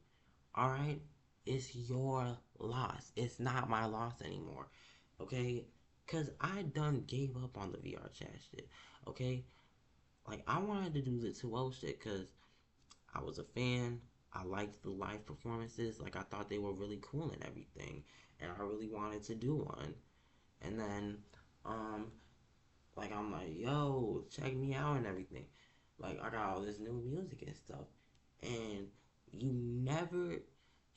Alright? It's your loss. It's not my loss anymore. Okay? Cause I done gave up on the VR chat shit. Okay? Like, I wanted to do the 2-0 shit because I was a fan. I liked the live performances. Like, I thought they were really cool and everything. And I really wanted to do one. And then, um, like, I'm like, yo, check me out and everything. Like, I got all this new music and stuff. And you never,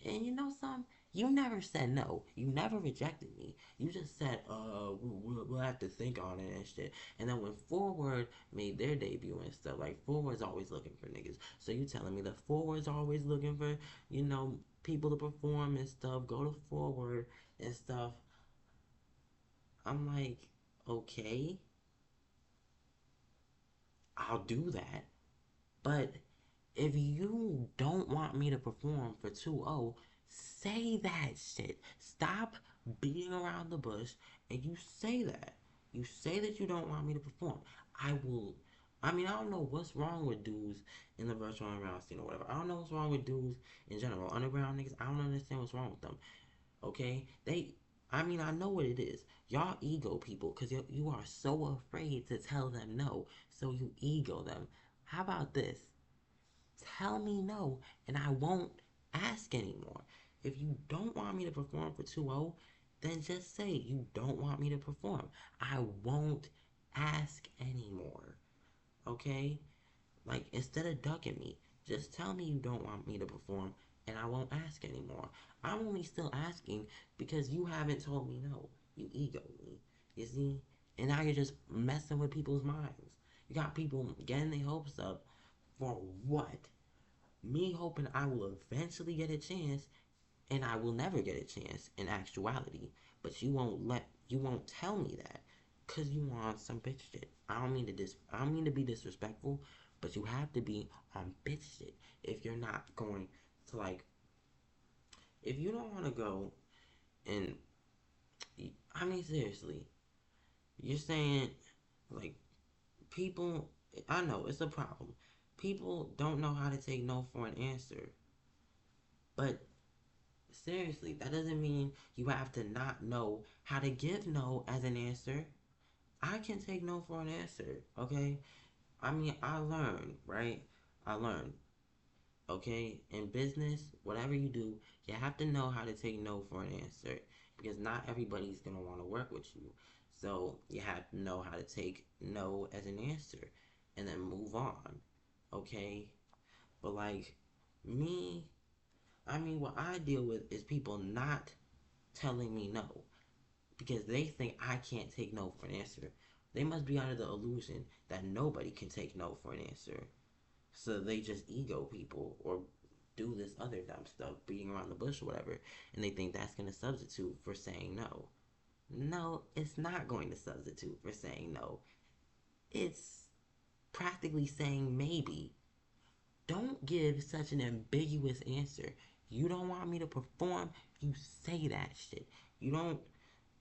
and you know something? You never said no. You never rejected me. You just said, we'll have to think on it and shit. And then when Forward made their debut and stuff, like, Forward's always looking for niggas. So you telling me that Forward's always looking for, people to perform and stuff, go to Forward and stuff. I'm like, okay, I'll do that. But if you don't want me to perform for 2-0, say that shit. Stop beating around the bush and you say that. You say that you don't want me to perform. I will. I mean, I don't know what's wrong with dudes in the virtual underground scene or whatever. I don't know what's wrong with dudes in general. Underground niggas, I don't understand what's wrong with them. Okay? I mean, I know what it is. Y'all ego people because you are so afraid to tell them no. So you ego them. How about this? Tell me no, and I won't ask anymore. If you don't want me to perform for 2-0, then just say you don't want me to perform. I won't ask anymore. Okay? Like, instead of ducking me, just tell me you don't want me to perform, and I won't ask anymore. I'm only still asking because you haven't told me no. You ego me. You see? And now you're just messing with people's minds. You got people getting their hopes up for what? Me hoping I will eventually get a chance, and I will never get a chance in actuality. But you won't tell me that, cause you want some bitch shit. I don't mean to be disrespectful, but you have to be on bitch shit if you're not going to like, if you don't want to go and I mean, seriously, you're saying, like, people, I know it's a problem. People don't know how to take no for an answer. But seriously, that doesn't mean you have to not know how to give no as an answer. I can take no for an answer, okay? I mean, I learned, right? I learned, okay? In business, whatever you do, you have to know how to take no for an answer because not everybody's going to want to work with you. So you have to know how to take no as an answer and then move on, okay? But like me, I mean, what I deal with is people not telling me no because they think I can't take no for an answer. They must be under the illusion that nobody can take no for an answer. So they just ego people or do this other dumb stuff, beating around the bush or whatever, and they think that's going to substitute for saying no. No, it's not going to substitute for saying no. It's practically saying maybe. Don't give such an ambiguous answer. You don't want me to perform, you say that shit. You don't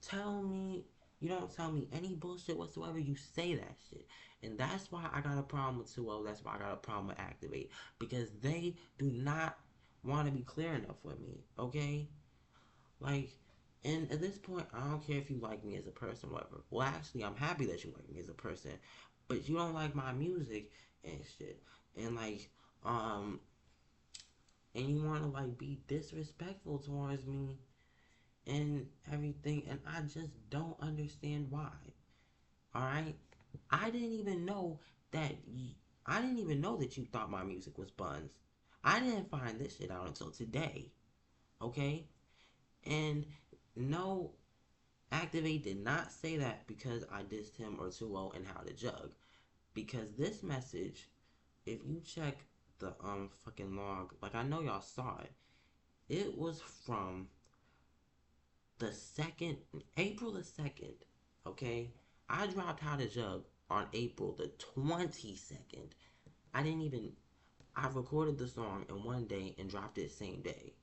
tell me you don't tell me any bullshit whatsoever, you say that shit. And that's why I got a problem with 2O, that's why I got a problem with Activate. Because they do not want to be clear enough with me, okay? Like, and at this point, I don't care if you like me as a person or whatever. Well, actually, I'm happy that you like me as a person. But you don't like my music and shit. And like, um, and you want to like be disrespectful towards me and everything, and I just don't understand why. All right, I didn't even know that. I didn't even know that you thought my music was buns. I didn't find this shit out until today. Okay, and no, Activate did not say that because I dissed him or 2O and how to jug. Because this message, if you check the fucking log, like I know y'all saw it, it was from the second, April the 2nd, okay? I dropped How to Jug on April the 22nd. I didn't even, I recorded the song in one day and dropped it same day,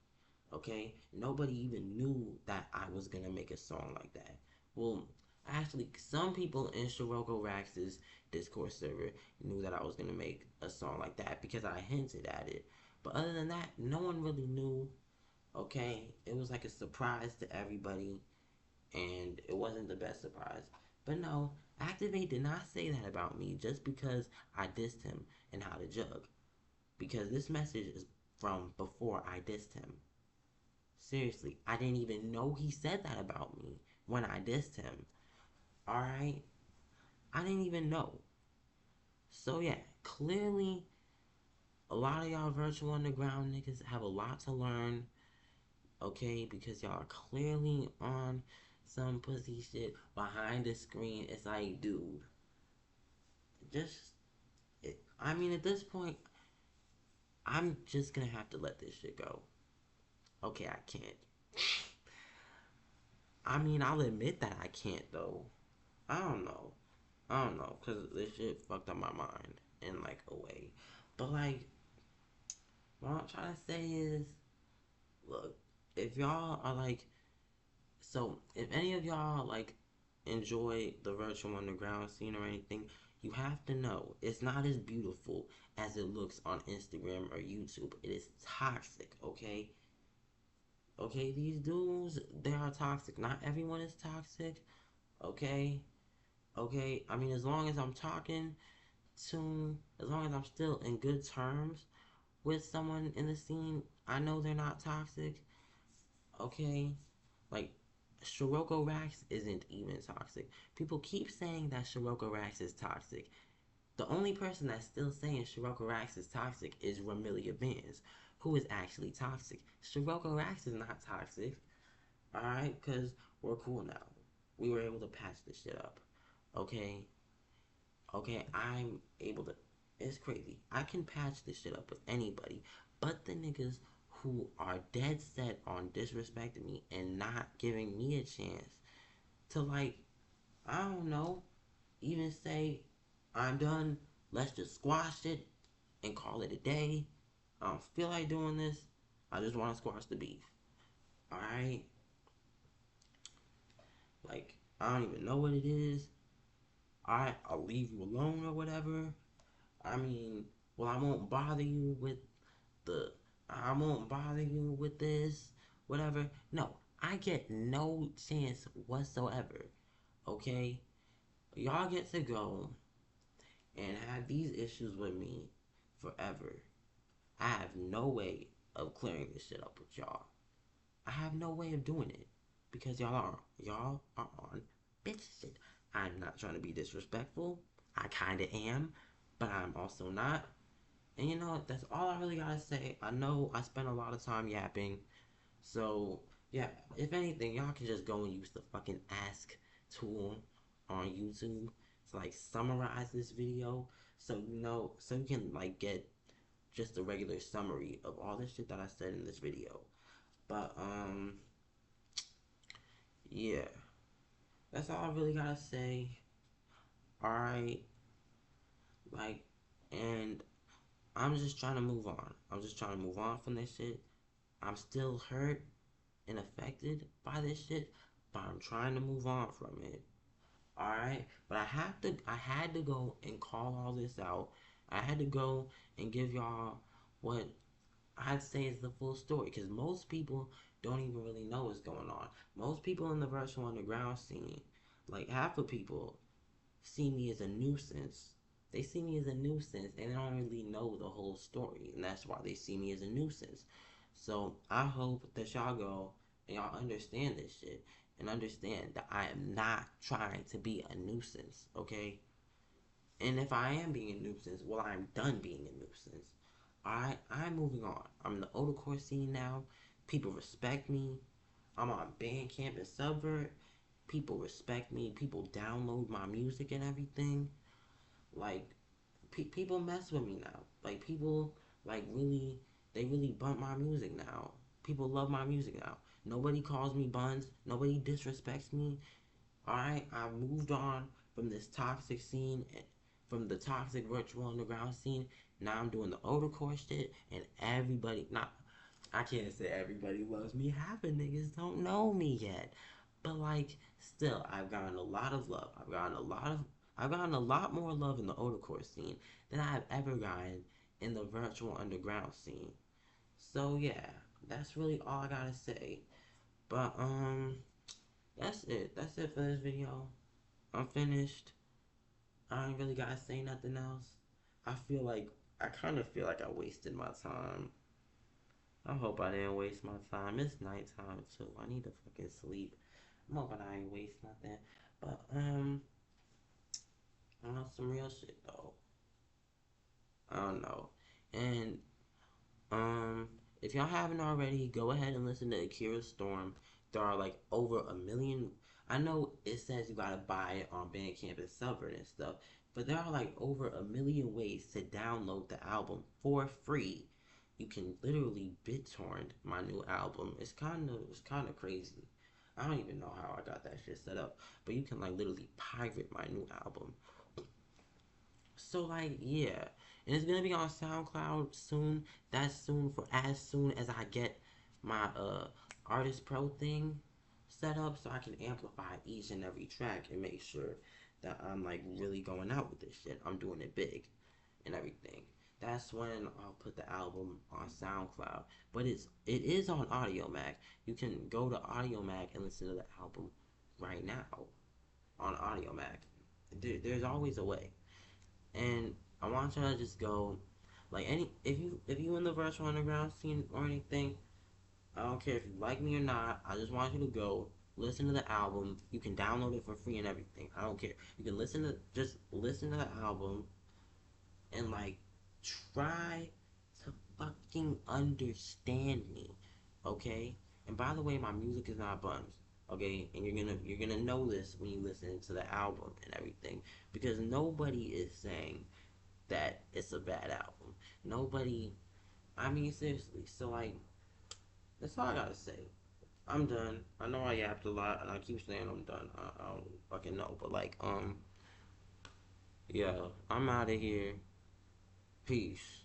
okay? Nobody even knew that I was gonna make a song like that. Well, actually, some people in Shiroko Rax's Discord server knew that I was gonna make a song like that because I hinted at it. But other than that, no one really knew, okay? It was like a surprise to everybody and it wasn't the best surprise. But no, Activate did not say that about me just because I dissed him and how to jug. Because this message is from before I dissed him. Seriously, I didn't even know he said that about me when I dissed him. Alright? I didn't even know. So yeah, clearly a lot of y'all virtual underground niggas have a lot to learn, okay? Because y'all are clearly on some pussy shit behind the screen. It's like, dude, just, I mean, at this point, I'm just gonna have to let this shit go. Okay, I can't. I mean, I'll admit that I can't, though. I don't know. I don't know, because this shit fucked up my mind in, like, a way. But, like, what I'm trying to say is, look, if y'all are, like, so, if any of y'all, like, enjoy the virtual underground scene or anything, you have to know it's not as beautiful as it looks on Instagram or YouTube. It is toxic, okay? Okay, these dudes, they are toxic. Not everyone is toxic, okay? Okay, I mean, as long as I'm talking as long as I'm still in good terms with someone in the scene, I know they're not toxic, okay? Like, Shiroko Rax isn't even toxic. People keep saying that Shiroko Rax is toxic. The only person that's still saying Shiroko Rax is toxic is Remilia Bandxz, who is actually toxic. Shiroko Rax is not toxic, alright? Because we're cool now. We were able to patch this shit up, okay? Okay, I'm able to. It's crazy. I can patch this shit up with anybody, but the niggas who are dead set on disrespecting me and not giving me a chance to, like, I don't know, even say, I'm done, let's just squash it and call it a day. I don't feel like doing this. I just want to squash the beef. Alright? Like, I don't even know what it is. I'll leave you alone or whatever. I mean, well, I won't bother you with the, I won't bother you with this, whatever. No, I get no chance whatsoever. Okay? Y'all get to go and have these issues with me forever. I have no way of clearing this shit up with y'all. I have no way of doing it because y'all are on bitch shit. I'm not trying to be disrespectful. I kinda am, but I'm also not. And you know what? That's all I really gotta say. I know I spent a lot of time yapping, so yeah. If anything, y'all can just go and use the fucking ask tool on YouTube to like summarize this video, so so you can like get just a regular summary of all the shit that I said in this video. But yeah, that's all I really gotta say. Alright, like, and I'm just trying to move on. I'm just trying to move on from this shit. I'm still hurt and affected by this shit, but I'm trying to move on from it. Alright? But I had to go and call all this out. I had to go and give y'all what I'd say is the full story, because most people don't even really know what's going on. Most people in the virtual underground scene, like half of people, see me as a nuisance. They see me as a nuisance and they don't really know the whole story, and that's why they see me as a nuisance. So I hope that y'all go and y'all understand this shit and understand that I am not trying to be a nuisance, okay? And if I am being a nuisance, well, I'm done being a nuisance. I'm moving on. I'm in the older core scene now. People respect me. I'm on Bandcamp and Subvert. People respect me. People download my music and everything. Like, people mess with me now. Like, people, like, really, they really bump my music now. People love my music now. Nobody calls me buns. Nobody disrespects me. Alright, I've moved on from this toxic scene, from the toxic virtual underground scene. Now I'm doing the older core shit, and everybody, not, I can't say everybody loves me. Half of niggas don't know me yet. But like, still, I've gotten a lot of love. I've gotten a lot more love in the older core scene than I've ever gotten in the virtual underground scene. So yeah, that's really all I gotta say. But that's it. That's it for this video. I'm finished. I ain't really gotta say nothing else. I kind of feel like I wasted my time. I hope I didn't waste my time. It's nighttime too. I need to fucking sleep. I'm hoping I ain't waste nothing. But on some real shit though. I don't know. And if y'all haven't already, go ahead and listen to Akira Storm. There are like over a million. I know it says you gotta buy it on Bandcamp and Subvert and stuff, but there are like over a million ways to download the album for free. You can literally BitTorrent my new album. It's kind of crazy. I don't even know how I got that shit set up, but you can like literally pirate my new album. So like yeah, and it's gonna be on SoundCloud soon. That's soon, for as soon as I get my Artist Pro thing set up, so I can amplify each and every track and make sure that I'm like really going out with this shit. I'm doing it big and everything. That's when I'll put the album on SoundCloud. But it is on AudioMac. You can go to AudioMac and listen to the album right now on AudioMac. There's always a way. And I want y'all to just go, like, any if you in the virtual underground scene or anything, I don't care if you like me or not. I just want you to go listen to the album. You can download it for free and everything. I don't care. You can just listen to the album and like try to fucking understand me, okay? And by the way, my music is not buns, okay? And you're gonna know this when you listen to the album and everything, because nobody is saying that it's a bad album. Nobody. I mean, seriously. So like, that's all I gotta say. I'm done. I know I yapped a lot, and I keep saying I'm done. I don't fucking know, but like, yeah, I'm out of here. Peace.